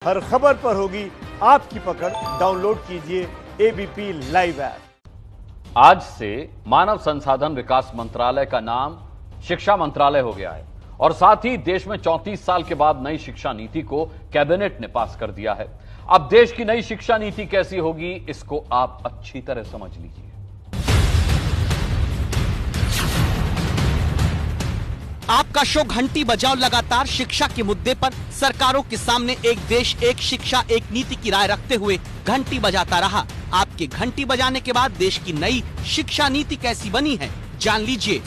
हर खबर पर होगी आपकी पकड़। डाउनलोड कीजिए एबीपी लाइव ऐप। आज से मानव संसाधन विकास मंत्रालय का नाम शिक्षा मंत्रालय हो गया है और साथ ही देश में 34 साल के बाद नई शिक्षा नीति को कैबिनेट ने पास कर दिया है। अब देश की नई शिक्षा नीति कैसी होगी, इसको आप अच्छी तरह समझ लीजिए। आपका शो घंटी बजाओ लगातार शिक्षा के मुद्दे पर सरकारों के सामने एक देश एक शिक्षा एक नीति की राय रखते हुए घंटी बजाता रहा। आपके घंटी बजाने के बाद देश की नई शिक्षा नीति कैसी बनी है, जान लीजिए।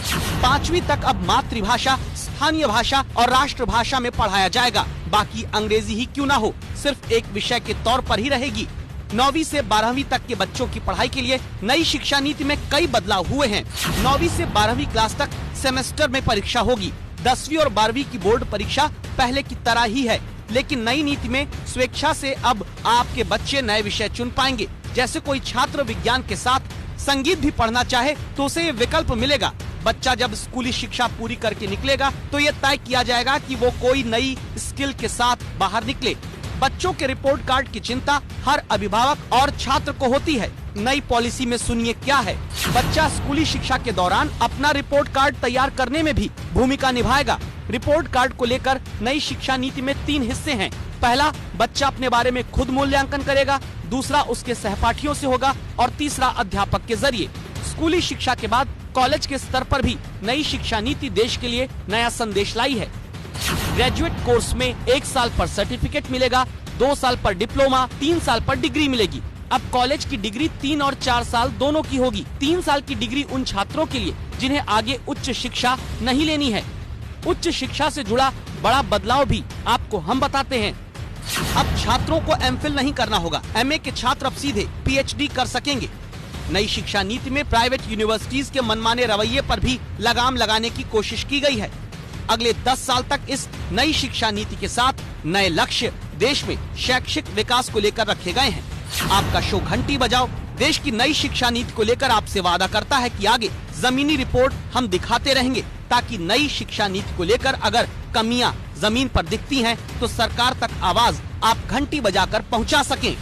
5वीं तक अब मातृभाषा, स्थानीय भाषा और राष्ट्रभाषा में पढ़ाया जाएगा। बाकी अंग्रेजी ही क्यों ना हो, सिर्फ एक विषय के तौर पर ही रहेगी। 9वीं से 12वीं तक के बच्चों की पढ़ाई के लिए नई शिक्षा नीति में कई बदलाव हुए हैं। 9वीं से 12वीं क्लास तक सेमेस्टर में परीक्षा होगी। 10वीं और 12वीं की बोर्ड परीक्षा पहले की तरह ही है, लेकिन नई नीति में स्वेच्छा से अब आपके बच्चे नए विषय चुन पाएंगे। जैसे कोई छात्र विज्ञान के साथ संगीत भी पढ़ना चाहे तो उसे ये विकल्प मिलेगा। बच्चा जब स्कूली शिक्षा पूरी करके निकलेगा तो ये तय किया जाएगा कि वो कोई नई स्किल के साथ बाहर निकले। बच्चों के रिपोर्ट कार्ड की चिंता हर अभिभावक और छात्र को होती है। नई पॉलिसी में सुनिए क्या है। बच्चा स्कूली शिक्षा के दौरान अपना रिपोर्ट कार्ड तैयार करने में भी भूमिका निभाएगा। रिपोर्ट कार्ड को लेकर नई शिक्षा नीति में 3 हिस्से हैं। पहला, बच्चा अपने बारे में खुद मूल्यांकन करेगा। दूसरा, उसके सहपाठियों से होगा और तीसरा, अध्यापक के जरिए। स्कूली शिक्षा के बाद कॉलेज के स्तर पर भी नई शिक्षा नीति देश के लिए नया संदेश लाई है। ग्रेजुएट कोर्स में 1 साल पर सर्टिफिकेट मिलेगा, 2 साल पर डिप्लोमा, 3 साल पर डिग्री मिलेगी। अब कॉलेज की डिग्री 3 और 4 साल दोनों की होगी। 3 साल की डिग्री उन छात्रों के लिए जिन्हें आगे उच्च शिक्षा नहीं लेनी है। उच्च शिक्षा से जुड़ा बड़ा बदलाव भी आपको हम बताते हैं। अब छात्रों को एमफिल नहीं करना होगा। एमए के छात्र अब सीधे पीएचडी कर सकेंगे। नई शिक्षा नीति में प्राइवेट यूनिवर्सिटीज के मनमाने रवैये पर भी लगाम लगाने की कोशिश की गई है। अगले 10 साल तक इस नई शिक्षा नीति के साथ नए लक्ष्य देश में शैक्षिक विकास को लेकर रखे गए हैं। आपका शो घंटी बजाओ देश की नई शिक्षा नीति को लेकर आपसे वादा करता है कि आगे जमीनी रिपोर्ट हम दिखाते रहेंगे, ताकि नई शिक्षा नीति को लेकर अगर कमियां जमीन पर दिखती हैं तो सरकार तक आवाज आप घंटी बजाकर पहुंचा सकें।